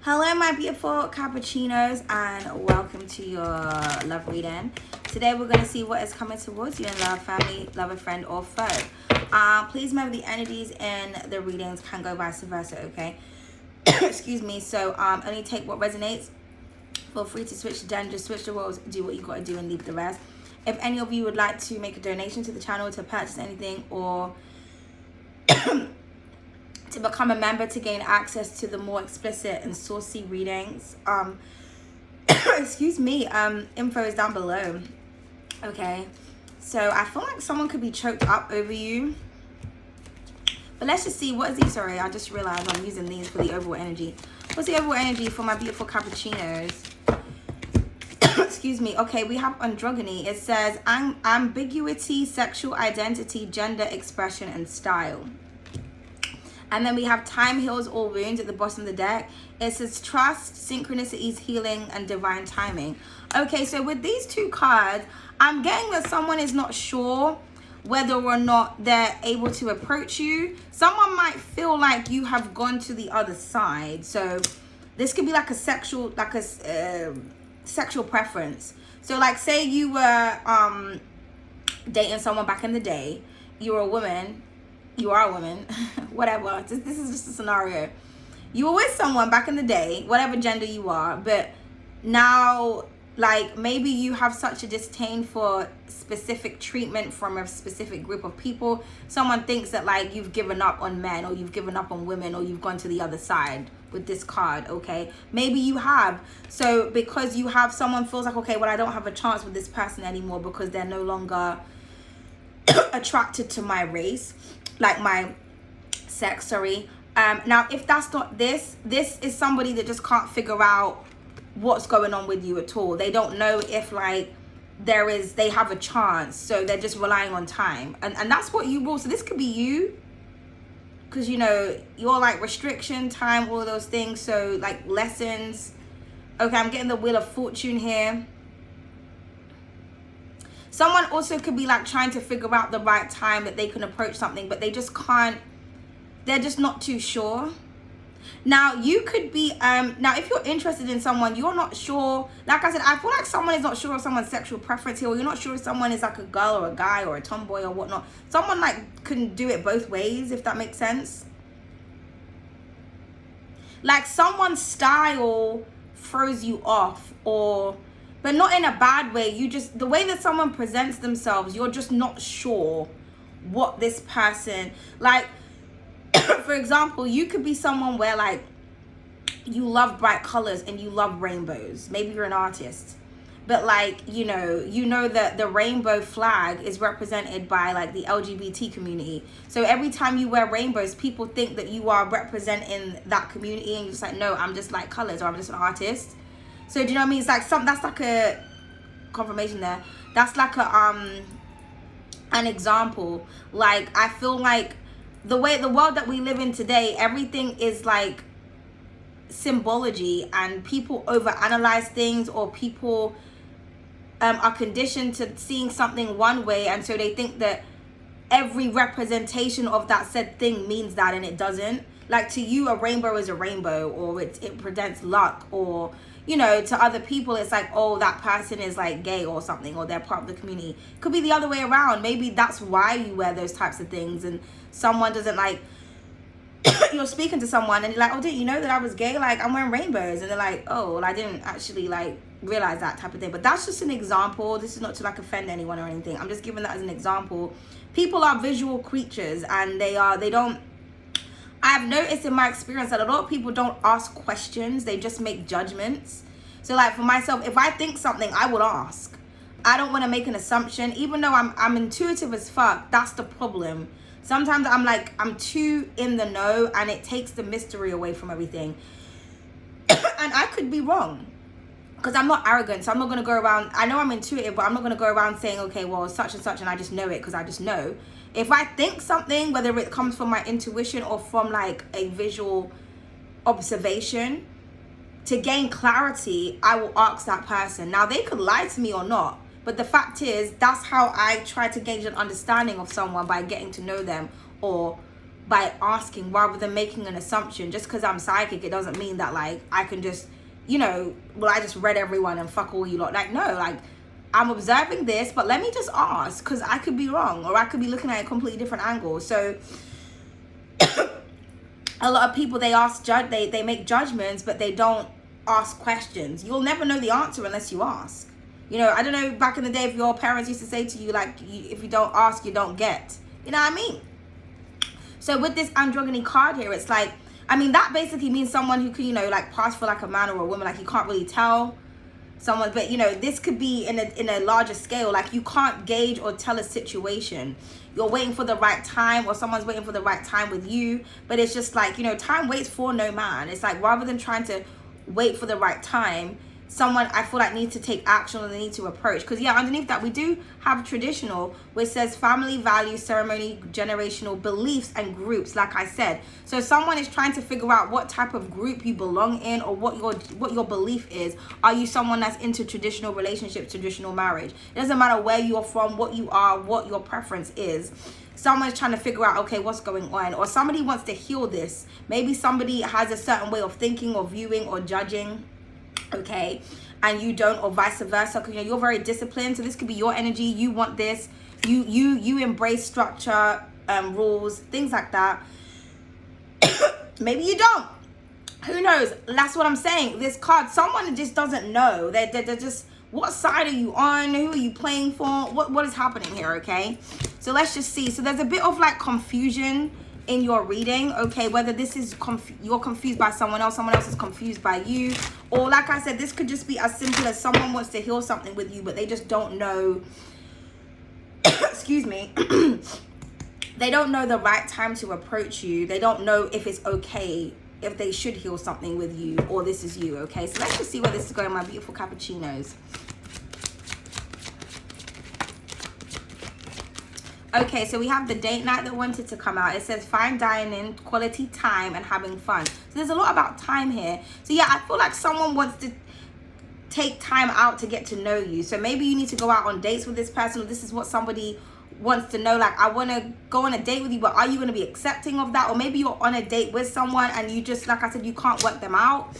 Hello, my beautiful cappuccinos, and welcome to your love reading. Today, we're going to see what is coming towards you in love, family, lover, friend, or foe. Please remember the energies in the readings can go vice versa, okay? Excuse me. So, only take what resonates. Feel free to switch the gender, switch the roles, do what you got to do, and leave the rest. If any of you would like to make a donation to the channel to purchase anything or to become a member to gain access to the more explicit and saucy readings, excuse me, info is down below. Okay, so I feel like someone could be choked up over you, but let's just see what is these. Sorry, I just realized I'm using these for the overall energy. What's the overall energy for my beautiful cappuccinos? Excuse me. Okay, we have androgyny. It says ambiguity, sexual identity, gender expression, and style. And then we have time heals all wounds at the bottom of the deck. It says trust, synchronicities, healing, and divine timing. Okay, so with these two cards, I'm getting that someone is not sure whether or not they're able to approach you. Someone might feel like you have gone to the other side. So this could be like a sexual preference. So like, say you were dating someone back in the day. You were a woman. You are a woman, whatever. This is just a scenario. You were with someone back in the day, whatever gender you are, but now, like, maybe you have such a disdain for specific treatment from a specific group of people. Someone thinks that, like, you've given up on men, or you've given up on women, or you've gone to the other side with this card, okay? Maybe you have. So because you have, someone feels like, okay, well, I don't have a chance with this person anymore because they're no longer attracted to my race, like my sex, sorry. Now, if that's not this is somebody that just can't figure out what's going on with you at all. They don't know if, like, they have a chance, so they're just relying on time. And that's what you will. So this could be you, because, you know, you're like restriction, time, all of those things. So, like, lessons. Okay, I'm getting the Wheel of Fortune here. Someone also could be like trying to figure out the right time that they can approach something, but they just can't. They're just not too sure. Now, you could be, now if you're interested in someone, you're not sure. Like I said, I feel like someone is not sure of someone's sexual preference here, or you're not sure if someone is like a girl or a guy or a tomboy or whatnot. Someone like can do it both ways, if that makes sense. Like, someone's style throws you off, but not in a bad way. You just, the way that someone presents themselves, you're just not sure what this person, like, for example, you could be someone where, like, you love bright colors and you love rainbows. Maybe you're an artist, but, like, you know that the rainbow flag is represented by, like, the LGBT community. So every time you wear rainbows, people think that you are representing that community, and you're just like, no, I'm just like colors, or I'm just an artist. So do you know what I mean? It's like that's like a confirmation there. That's like a an example. Like, I feel like the world that we live in today, everything is like symbology, and people overanalyze things, or people are conditioned to seeing something one way, and so they think that every representation of that said thing means that, and it doesn't. Like, to you, a rainbow is a rainbow, or it presents luck, or, you know, to other people, it's like, oh, that person is like gay or something, or they're part of the community. Could be the other way around. Maybe that's why you wear those types of things, and someone doesn't like, you're speaking to someone and you're like, oh, didn't you know that I was gay? Like, I'm wearing rainbows. And they're like, oh, well, I didn't actually like realize that type of thing. But that's just an example. This is not to like offend anyone or anything. I'm just giving that as an example. People are visual creatures, and I've noticed in my experience that a lot of people don't ask questions. They just make judgments. So, like, for myself, if I think something, I will ask. I don't want to make an assumption. Even though I'm intuitive as fuck, that's the problem. Sometimes I'm too in the know, and it takes the mystery away from everything. And I could be wrong, because I'm not arrogant. So I'm not going to go around, I know I'm intuitive, but I'm not going to go around saying, okay, well, such and such, and I just know it because I just know. If I think something, whether it comes from my intuition or from like a visual observation, to gain clarity, I will ask that person. Now, they could lie to me or not, but the fact is, that's how I try to gauge an understanding of someone, by getting to know them, or by asking rather than making an assumption. Just because I'm psychic, it doesn't mean that like I can just, well, I just read everyone and fuck all you lot. Like, no, like I'm observing this, but let me just ask, because I could be wrong, or I could be looking at a completely different angle. So a lot of people, they make judgments, but they don't ask questions. You'll never know the answer unless you ask. I don't know, back in the day, if your parents used to say to you, like, if you don't ask, you don't get. You know what I mean? So with this androgyny card here, it's like, I mean, that basically means someone who can, like, pass for like a man or a woman. Like, you can't really tell someone, but this could be in a larger scale. Like, you can't gauge or tell a situation. You're waiting for the right time, or someone's waiting for the right time with you. But it's just like, time waits for no man. It's like, rather than trying to wait for the right time, someone, I feel like, needs to take action, or they need to approach. Because yeah, underneath that we do have traditional, which says family, values, ceremony, generational beliefs and groups, like I said. So someone is trying to figure out what type of group you belong in, or what your belief is. Are you someone that's into traditional relationships, traditional marriage? It doesn't matter where you're from, what you are, what your preference is. Someone's trying to figure out, okay, what's going on? Or somebody wants to heal this. Maybe somebody has a certain way of thinking or viewing or judging, okay, and you don't, or vice versa. Because you're very disciplined, so this could be your energy. You want this, you embrace structure, rules, things like that. Maybe you don't, who knows? That's what I'm saying. This card, someone just doesn't know. They're just, what side are you on? Who are you playing for? What is happening here? Okay, so let's just see. So there's a bit of like confusion in your reading, okay, whether this is you're confused by someone else is confused by you, or like I said, this could just be as simple as someone wants to heal something with you, but they just don't know excuse me they don't know the right time to approach you. They don't know if it's okay, if they should heal something with you, or this is you. Okay, so let's just see where this is going, my beautiful cappuccinos. Okay, so we have the date night that wanted to come out. It says fine dining, quality time, and having fun. So there's a lot about time here. So yeah, I feel like someone wants to take time out to get to know you. So maybe you need to go out on dates with this person, or this is what somebody wants to know. Like, I want to go on a date with you, but are you going to be accepting of that? Or maybe you're on a date with someone and you just, like I said, you can't work them out.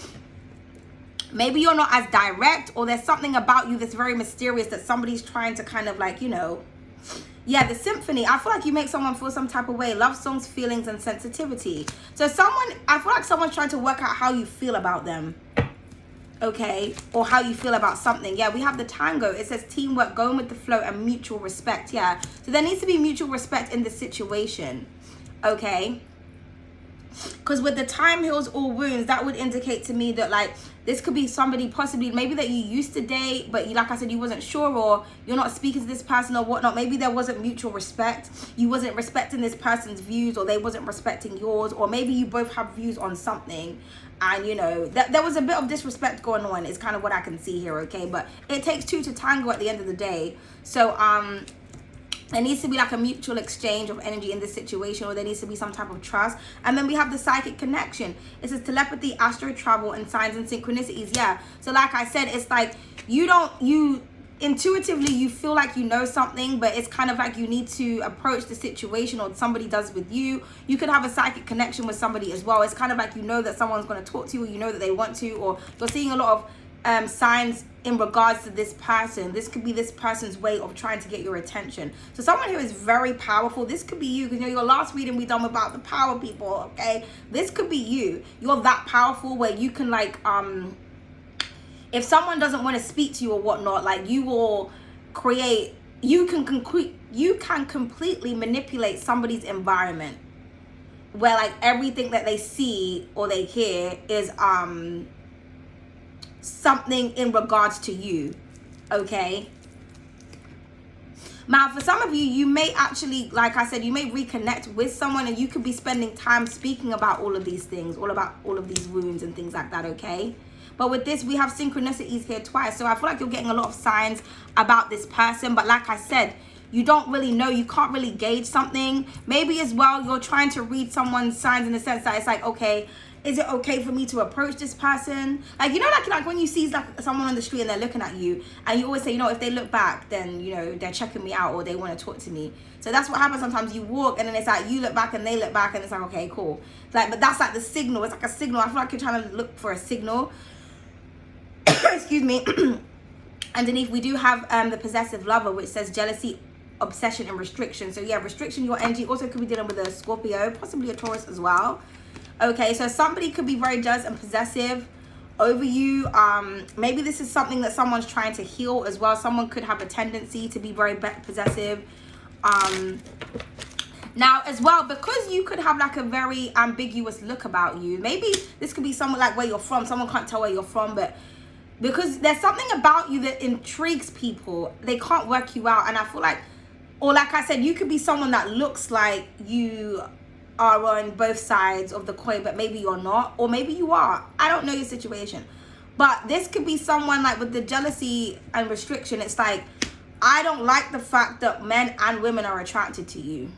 Maybe you're not as direct, or there's something about you that's very mysterious that somebody's trying to kind of like, yeah, the symphony. I feel like you make someone feel some type of way. Love songs, feelings, and sensitivity. So I feel like someone's trying to work out how you feel about them. Okay, or how you feel about something. Yeah, we have the tango. It says teamwork, going with the flow, and mutual respect. Yeah, so there needs to be mutual respect in the situation. Okay, because with the time heals all wounds, that would indicate to me that like this could be somebody possibly maybe that you used to date, but like I said, you wasn't sure, or you're not speaking to this person or whatnot. Maybe there wasn't mutual respect. You wasn't respecting this person's views, or they wasn't respecting yours, or maybe you both have views on something, and that there was a bit of disrespect going on is kind of what I can see here. Okay, but it takes two to tango at the end of the day. So there needs to be like a mutual exchange of energy in this situation, or there needs to be some type of trust. And then we have the psychic connection. It says telepathy, astro travel, and signs and synchronicities. Yeah, so like I said, it's like you intuitively you feel like you know something, but it's kind of like you need to approach the situation, or somebody does with you. You could have a psychic connection with somebody as well. It's kind of like that someone's going to talk to you, or that they want to, or you're seeing a lot of signs in regards to this person. This could be this person's way of trying to get your attention. So someone who is very powerful, this could be you, because your last reading we done about the power people. Okay, this could be you. You're that powerful where you can like if someone doesn't want to speak to you or whatnot, like you will create, you can completely manipulate somebody's environment, where like everything that they see or they hear is something in regards to you. Okay, now for some of you, you may actually, like I said, you may reconnect with someone, and you could be spending time speaking about all of these things, all about all of these wounds and things like that. Okay, but with this we have synchronicities here twice, so I feel like you're getting a lot of signs about this person, but like I said, you don't really know, you can't really gauge something. Maybe as well you're trying to read someone's signs in the sense that it's like, okay, is it okay for me to approach this person? Like, you know, like when you see like someone on the street and they're looking at you, and you always say, you know, if they look back, then, you know, they're checking me out or they want to talk to me. So that's what happens sometimes. You walk and then it's like you look back and they look back and it's like, okay, cool. Like, but that's like the signal. It's like a signal. I feel like you're trying to look for a signal. Excuse me. Underneath we do have the possessive lover, which says jealousy, obsession, and restriction. So yeah, restriction, your energy also could be dealing with a Scorpio, possibly a Taurus as well. Okay, so somebody could be very jealous and possessive over you. Maybe this is something that someone's trying to heal as well. Someone could have a tendency to be very possessive. Now as well, because you could have like a very ambiguous look about you. Maybe this could be someone like where you're from. Someone can't tell where you're from, but because there's something about you that intrigues people, they can't work you out. And I feel like, or like I said, you could be someone that looks like you are on both sides of the coin, but maybe you're not, or maybe you are. I don't know your situation, but this could be someone like with the jealousy and restriction. It's like, I don't like the fact that men and women are attracted to you.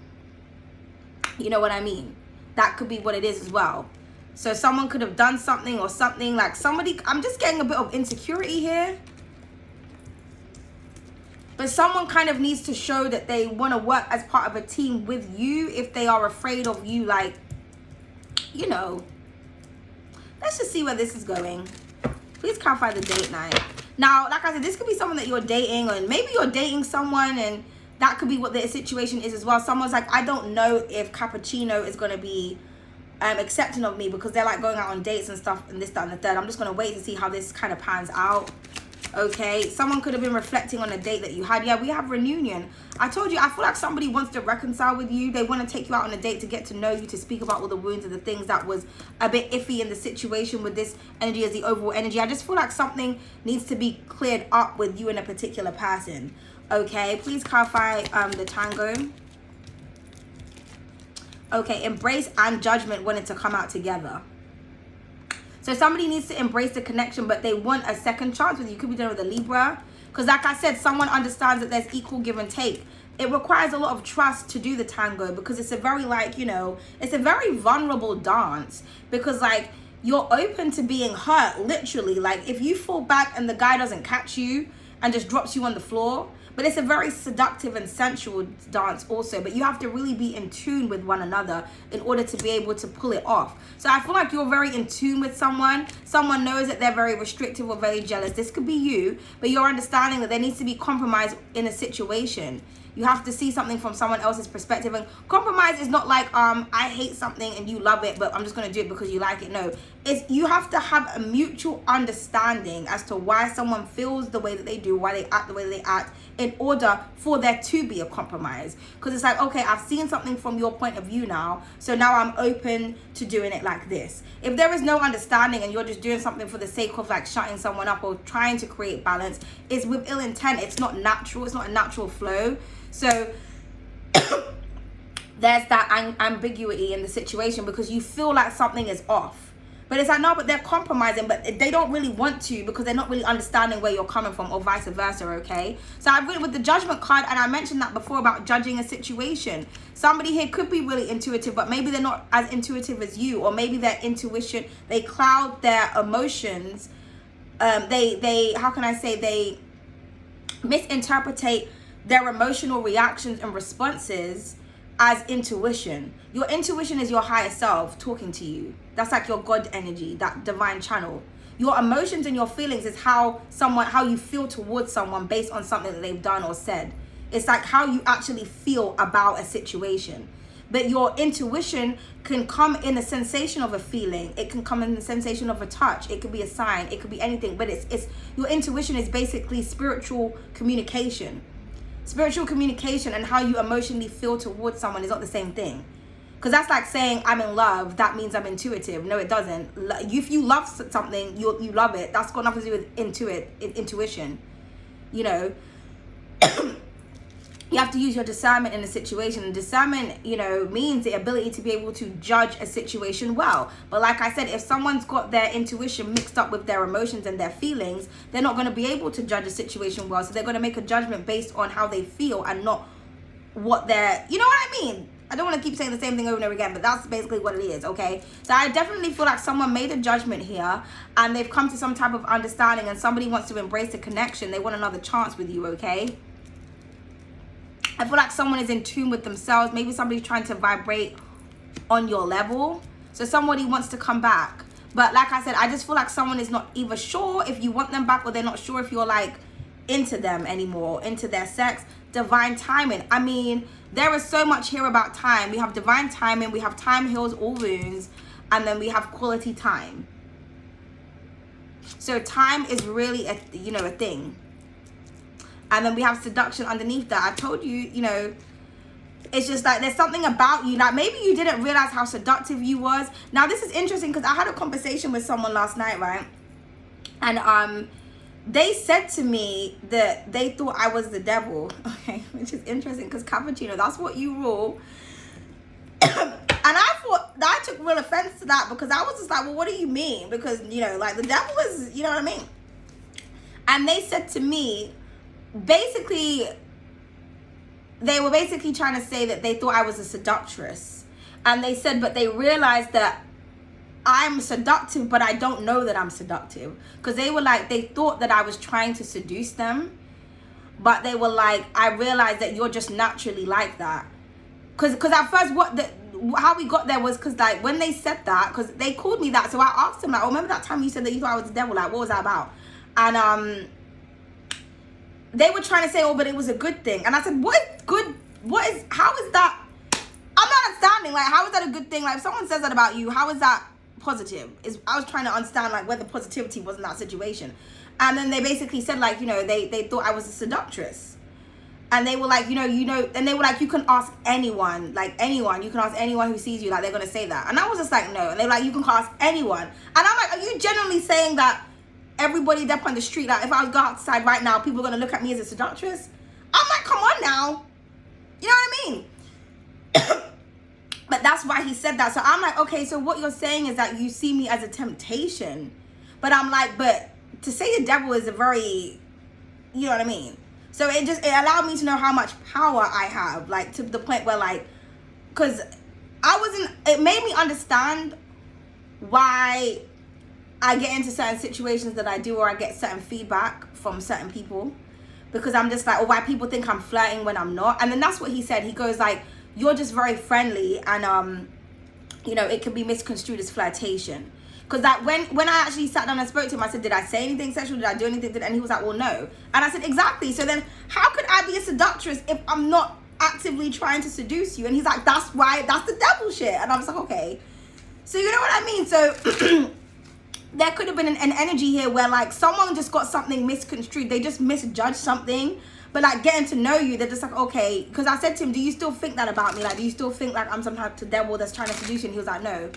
You know what I mean? That could be what it is as well. So someone could have done something or something like somebody, I'm just getting a bit of insecurity here. But someone kind of needs to show that they want to work as part of a team with you if they are afraid of you, like, you know. Let's just see where this is going. Please clarify the date night. Now, like I said, this could be someone that you're dating, or maybe you're dating someone and that could be what their situation is as well. Someone's like, I don't know if Cappuccino is going to be accepting of me because they're like going out on dates and stuff and this, that, and the third. I'm just going to wait to see how this kind of pans out. Okay, someone could have been reflecting on a date that you had. Yeah, we have reunion. I told you, I feel like somebody wants to reconcile with you. They want to take you out on a date to get to know you, to speak about all the wounds and the things that was a bit iffy in the situation with this energy as the overall energy. I just feel like something needs to be cleared up with you and a particular person. Okay, please clarify the tango. Okay, embrace and judgment wanted to come out together. So somebody needs to embrace the connection, but they want a second chance with you. Could be done with a Libra. Because like I said, someone understands that there's equal give and take. It requires a lot of trust to do the tango because it's a very, like, you know, it's a very vulnerable dance. Because, like, you're open to being hurt, literally. Like, if you fall back and the guy doesn't catch you and just drops you on the floor. But it's a very seductive and sensual dance also. But you have to really be in tune with one another in order to be able to pull it off. So I feel like you're very in tune with someone. Someone knows that they're very restrictive or very jealous. This could be you, but you're understanding that there needs to be compromise in a situation. You have to see something from someone else's perspective. And compromise is not like, I hate something and you love it, but I'm just going to do it because you like it. No, it's you have to have a mutual understanding as to why someone feels the way that they do, why they act the way they act, in order for there to be a compromise. Because it's like, okay, I've seen something from your point of view now, so now I'm open to doing it like this. If there is no understanding and you're just doing something for the sake of like shutting someone up or trying to create balance, it's with ill intent. It's not natural. It's not a natural flow. So there's that ambiguity in the situation because you feel like something is off. But it's like, no, but they're compromising, but they don't really want to because they're not really understanding where you're coming from, or vice versa, okay? So I went with the Judgment card, and I mentioned that before about judging a situation. Somebody here could be really intuitive, but maybe they're not as intuitive as you, or maybe their intuition, they cloud their emotions. They how can I say, they misinterpret their emotional reactions and responses as intuition. Your intuition is your higher self talking to you. That's like your God energy, that divine channel. Your emotions and your feelings is how you feel towards someone based on something that they've done or said. It's like how you actually feel about a situation. But your intuition can come in a sensation of a feeling. It can come in the sensation of a touch. It could be a sign. It could be anything. But it's your intuition is basically spiritual communication. Spiritual communication and how you emotionally feel towards someone is not the same thing. Because that's like saying I'm in love, that means I'm intuitive. No, it doesn't. If you love something, you love it. That's got nothing to do with intuition. You know, you have to use your discernment in a situation. And discernment, you know, means the ability to be able to judge a situation well. But like I said, if someone's got their intuition mixed up with their emotions and their feelings, they're not going to be able to judge a situation well. So they're going to make a judgment based on how they feel and not what they're, you know what I mean? I don't want to keep saying the same thing over and over again, but that's basically what it is, okay? So I definitely feel like someone made a judgment here, and they've come to some type of understanding, and somebody wants to embrace the connection. They want another chance with you, okay? I feel like someone is in tune with themselves. Maybe somebody's trying to vibrate on your level. So somebody wants to come back. But like I said, I just feel like someone is not either sure if you want them back, or they're not sure if you're like into them anymore, into their sex. Divine timing. I mean, there is so much here about time. We have divine timing, we have time heals all wounds, and then we have quality time. So time is really a thing. And then we have seduction underneath that. I told you, you know, it's just like there's something about you. Like maybe you didn't realize how seductive you was. Now this is interesting because I had a conversation with someone last night, right? And they said to me that they thought I was the devil. Okay, which is interesting because Cappuccino, that's what you rule. And I took real offense to that, because I was just like, well, what do you mean? Because, you know, like the devil is, you know what I mean? And they said to me, basically, they were basically trying to say that they thought I was a seductress. And they said, but they realized that I'm seductive, but I don't know that I'm seductive. Because they were like, they thought that I was trying to seduce them. But they were like, I realized that you're just naturally like that. Because at first, how we got there was because, like, when they said that, because they called me that. So I asked them, like, oh, remember that time you said that you thought I was the devil? Like, what was that about? And they were trying to say, oh, but it was a good thing. And I said, what is good? How is that? I'm not understanding. Like, how is that a good thing? Like, if someone says that about you, how is that positive? I was trying to understand, like, whether positivity was in that situation. And then they basically said, like, you know, they thought I was a seductress. And they were like, you know, and they were like, you can ask anyone, like anyone. You can ask anyone who sees you, like, they're going to say that. And I was just like, no. And they were like, you can ask anyone. And I'm like, are you genuinely saying that everybody up on the street, like, if I was go outside right now, people are going to look at me as a seductress? I'm like, come on now. You know what I mean? But that's why he said that. So I'm like, okay, so what you're saying is that you see me as a temptation. But I'm like, but to say the devil is a very, you know what I mean? So it allowed me to know how much power I have, like, to the point where, like, because it made me understand why I get into certain situations that I do, or I get certain feedback from certain people, because I'm just like, or why people think I'm flirting when I'm not. And then that's what he said. He goes like, you're just very friendly, and you know, it can be misconstrued as flirtation. Because that when I actually sat down and spoke to him, I said, did I say anything sexual? Did I do anything? And he was like, well, no. And I said, exactly. So then how could I be a seductress if I'm not actively trying to seduce you? And he's like, that's the devil shit. And I was like, okay. So you know what I mean? So there could have been an energy here where, like, someone just got something misconstrued. They just misjudged something. But, like, getting to know you, they're just like, okay. Because I said to him, do you still think that about me? Like, do you still think, like, I'm some type of devil that's trying to seduce you? And he was like, no.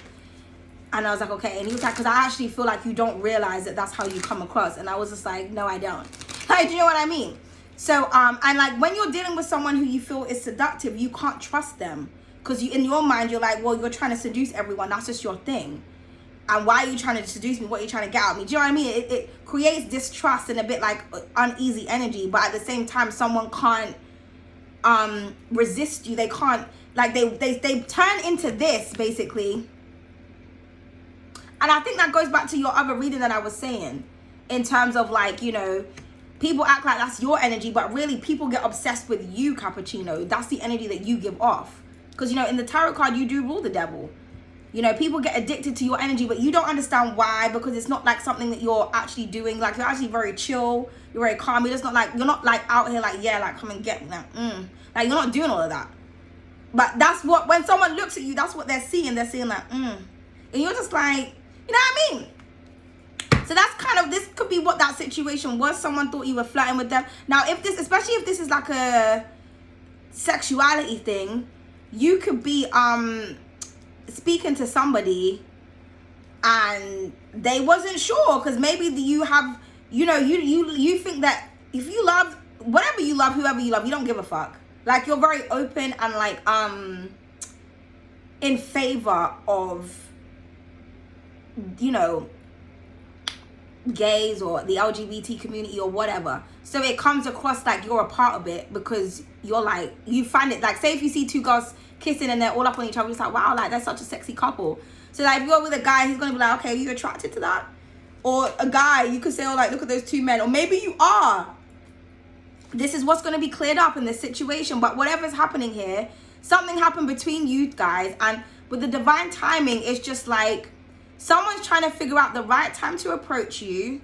And I was like, okay. And he was like, because I actually feel like you don't realize that that's how you come across. And I was just like, no, I don't. Like, do you know what I mean? So, and, like, when you're dealing with someone who you feel is seductive, you can't trust them. Because in your mind, you're like, well, you're trying to seduce everyone. That's just your thing. And why are you trying to seduce me? What are you trying to get out of me? Do you know what I mean? It creates distrust and a bit like uneasy energy. But at the same time, someone can't resist you. They can't, like, they turn into this, basically. And I think that goes back to your other reading that I was saying, in terms of, like, you know, people act like that's your energy, but really people get obsessed with you, Cappuccino. That's the energy that you give off. Because, you know, in the tarot card, you do rule the devil. You know, people get addicted to your energy, but you don't understand why, because it's not like something that you're actually doing. Like, you're actually very chill. You're very calm. You're not like out here like, yeah, like, come and get me. Like, you're not doing all of that. But that's what, when someone looks at you, that's what they're seeing. They're seeing like, And you're just like, you know what I mean? So that's kind of, this could be what that situation was. Someone thought you were flirting with them. Now, especially if this is like a sexuality thing, you could be speaking to somebody and they wasn't sure, because maybe you have, you know, you think that if you love whatever you love, whoever you love, you don't give a fuck. Like, you're very open and, like, in favor of, you know, gays or the LGBT community or whatever. So it comes across like you're a part of it because you're like, you find it like, say if you see two girls kissing and they're all up on each other, it's like, wow, like they're such a sexy couple. So like if you're with a guy, he's gonna be like, okay, are you attracted to that? Or a guy, you could say, oh, like, look at those two men. Or maybe you are. This is what's going to be cleared up in this situation. But whatever's happening here, something happened between you guys. And with the divine timing, it's just like someone's trying to figure out the right time to approach you.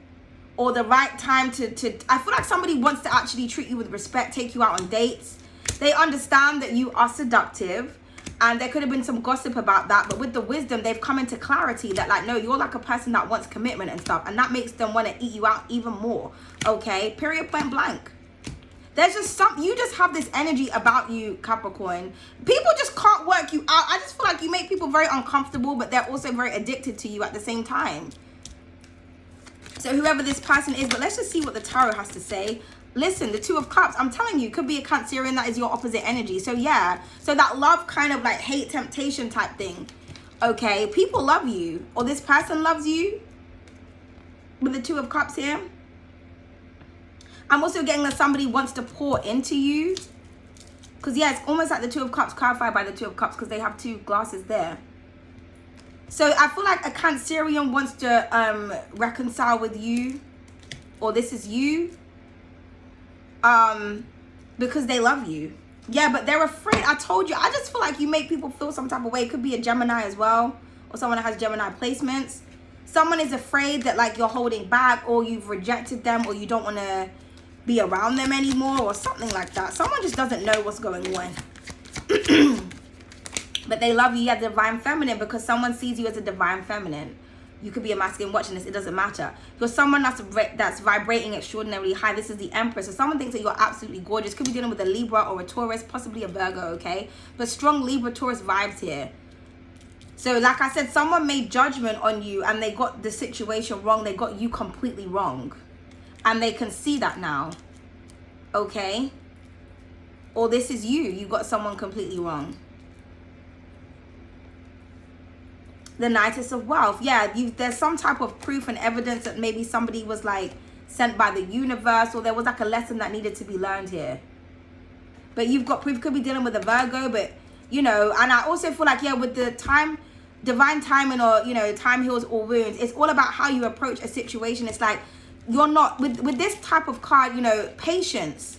Or the right time to I feel like somebody wants to actually treat you with respect, take you out on dates. They understand that you are seductive. And there could have been some gossip about that. But with the wisdom, they've come into clarity that like, no, you're like a person that wants commitment and stuff. And that makes them want to eat you out even more. Okay? Period, point blank. There's just you just have this energy about you, Capricorn. People just can't work you out. I just feel like you make people very uncomfortable, but they're also very addicted to you at the same time. So whoever this person is, but let's just see what the tarot has to say. Listen, the Two of Cups, I'm telling you, could be a Cancerian that is your opposite energy. So yeah, so that love kind of like hate temptation type thing. Okay, people love you, or this person loves you with the Two of Cups here. I'm also getting that somebody wants to pour into you. Because yeah, it's almost like the Two of Cups clarified by the Two of Cups because they have two glasses there. So I feel like a Cancerian wants to reconcile with you, or this is you. Because they love you. Yeah, but they're afraid. I told you, I just feel like you make people feel some type of way. It could be a Gemini as well, or someone that has Gemini placements. Someone is afraid that like you're holding back, or you've rejected them, or you don't want to be around them anymore, or something like that. Someone just doesn't know what's going on. But they love you as divine feminine because someone sees you as a divine feminine. You could be a masculine watching this. It doesn't matter. You're someone that's vibrating extraordinarily high. This is the Empress. So someone thinks that you're absolutely gorgeous. Could be dealing with a Libra or a Taurus, possibly a Virgo, okay? But strong Libra, Taurus vibes here. So like I said, someone made judgment on you and they got the situation wrong. They got you completely wrong. And they can see that now. Okay? Or this is you. You got someone completely wrong. The Knightess of Wealth. Yeah, there's some type of proof and evidence that maybe somebody was like sent by the universe, or there was like a lesson that needed to be learned here. But you've got proof. Could be dealing with a Virgo, but you know, and I also feel like, yeah, with the divine timing, or you know, time heals all wounds. It's all about how you approach a situation. It's like you're not with this type of card, you know, patience.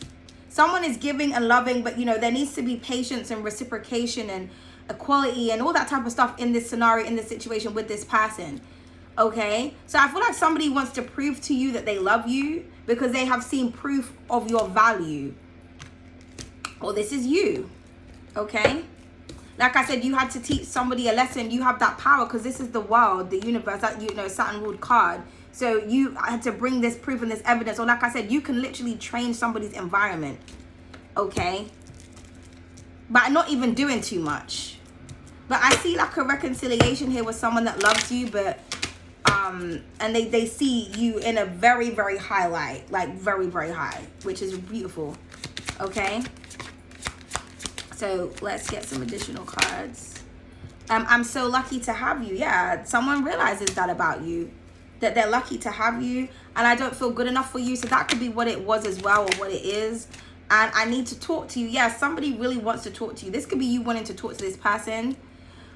Someone is giving and loving, but you know, there needs to be patience and reciprocation and equality and all that type of stuff in this scenario, in this situation with this person. Okay, so I feel like somebody wants to prove to you that they love you because they have seen proof of your value. Or this is you. Okay, like I said, you had to teach somebody a lesson. You have that power because this is the world, the universe, that, you know, Saturn ruled card. So you had to bring this proof and this evidence. Or like I said, you can literally change somebody's environment. Okay, but not even doing too much. But I see like a reconciliation here with someone that loves you, but and they see you in a very, very high light, like very, very high, which is beautiful. Okay, so let's get some additional cards. I'm so lucky to have you. Yeah, someone realizes that about you, that they're lucky to have you, and I don't feel good enough for you. So that could be what it was as well, or what it is. And I need to talk to you. Yeah, somebody really wants to talk to you. This could be you wanting to talk to this person.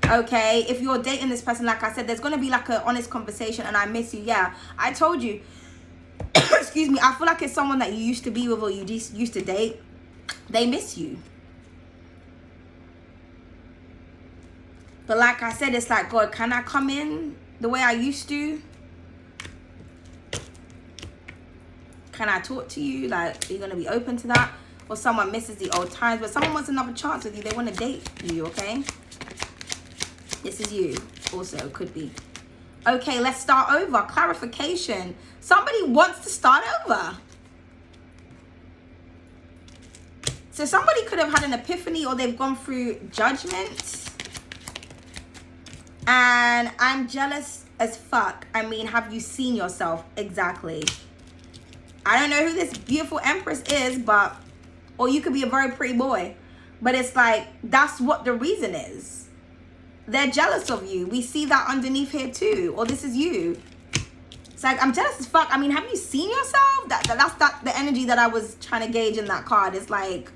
Okay, if you're dating this person, like I said, there's going to be like an honest conversation. And I miss you. Yeah, I told you. Excuse me. I feel like it's someone that you used to be with, or you just used to date. They miss you. But like I said, it's like, God, can I come in the way I used to? Can I talk to you? Like, are you going to be open to that? Or someone misses the old times, but someone wants another chance with you. They want to date you, okay? This is you also, could be. Okay, let's start over. Clarification. Somebody wants to start over. So somebody could have had an epiphany, or they've gone through judgment. And I'm jealous as fuck. I mean, have you seen yourself? Exactly. I don't know who this beautiful Empress is, but, or you could be a very pretty boy. But it's like, that's what the reason is. They're jealous of you. We see that underneath here too. Or this is you. like, I'm jealous as fuck. I mean, have you seen yourself? That's the energy that I was trying to gauge in that card. It's like,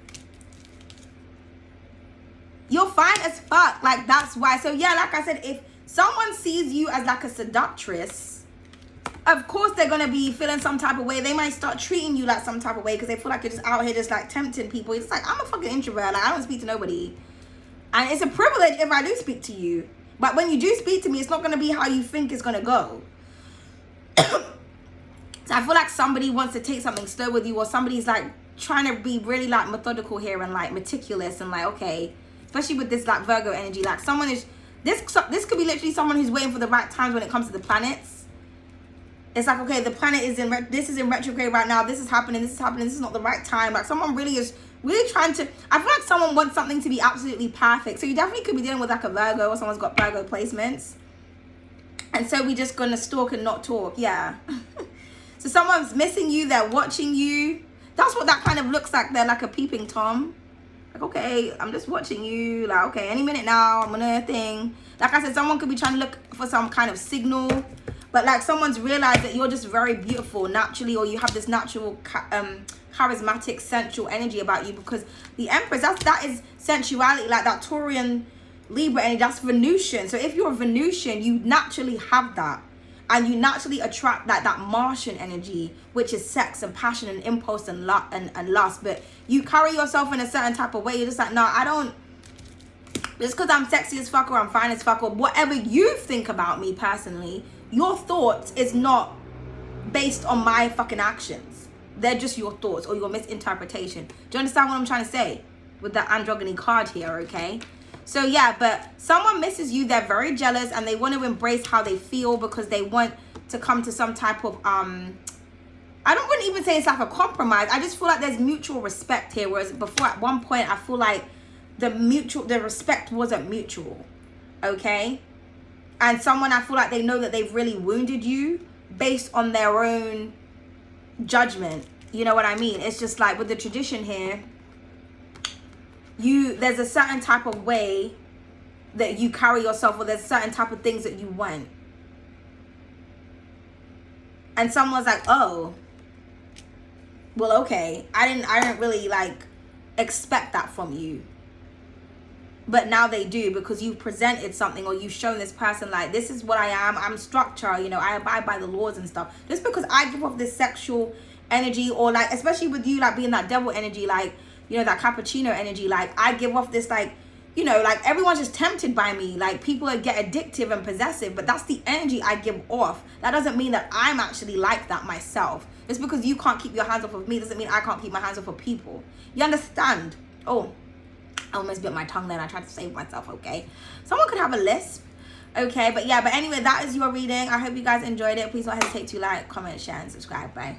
you're fine as fuck. Like, that's why. So yeah, like I said, if someone sees you as like a seductress, of course they're gonna be feeling some type of way. They might start treating you like some type of way because they feel like you're just out here just like tempting people. It's like, I'm a fucking introvert. Like, I don't speak to nobody, and it's a privilege if I do speak to you. But when you do speak to me, it's not gonna be how you think it's gonna go. So I feel like somebody wants to take something slow with you, or somebody's like trying to be really like methodical here and like meticulous and like, okay, especially with this like Virgo energy, like someone is, this could be literally someone who's waiting for the right times when it comes to the planets. It's like, okay, the planet is this is in retrograde right now, this is happening, this is not the right time. Like, someone really is really trying to, I feel like someone wants something to be absolutely perfect. So you definitely could be dealing with like a Virgo, or someone's got Virgo placements. And so we just gonna stalk and not talk. Yeah. So someone's missing you, they're watching you. That's what that kind of looks like. They're like a peeping Tom. Like, okay, I'm just watching you. Like, okay, any minute now, I'm gonna thing. Like I said, someone could be trying to look for some kind of signal. But like, someone's realized that you're just very beautiful naturally, or you have this natural charismatic, sensual energy about you, because the Empress, that is sensuality, like that Taurian Libra energy, that's Venusian. So if you're a Venusian, you naturally have that. And you naturally attract like that Martian energy, which is sex and passion and impulse and lust. But you carry yourself in a certain type of way. You're just like, no, I don't, just because I'm sexy as fuck, or I'm fine as fuck, or whatever you think about me personally, your thoughts is not based on my fucking actions. They're just your thoughts or your misinterpretation. Do you understand what I'm trying to say with that androgyny card here, okay? So yeah, but someone misses you, they're very jealous, and they want to embrace how they feel because they want to come to some type of, I wouldn't even say it's like a compromise. I just feel like there's mutual respect here, whereas before at one point I feel like the respect wasn't mutual, okay? And someone, I feel like they know that they've really wounded you based on their own judgment. You know what I mean? It's just like with the tradition here, there's a certain type of way that you carry yourself, or there's certain type of things that you want. And someone's like, oh, well, okay, I didn't really like expect that from you. But now they do, because you've presented something, or you've shown this person like, this is what I am, I'm structure, you know, I abide by the laws and stuff. Just because I give off this sexual energy, or like, especially with you like being that devil energy, like, you know, that cappuccino energy, like I give off this like, you know, like everyone's just tempted by me. Like, people get addictive and possessive, but that's the energy I give off. That doesn't mean that I'm actually like that myself. Just because you can't keep your hands off of me doesn't mean I can't keep my hands off of people. You understand? Oh, I almost bit my tongue then. I tried to save myself, okay? Someone could have a lisp, okay? But yeah, but anyway, that is your reading. I hope you guys enjoyed it. Please don't hesitate to like, comment, share, and subscribe. Bye.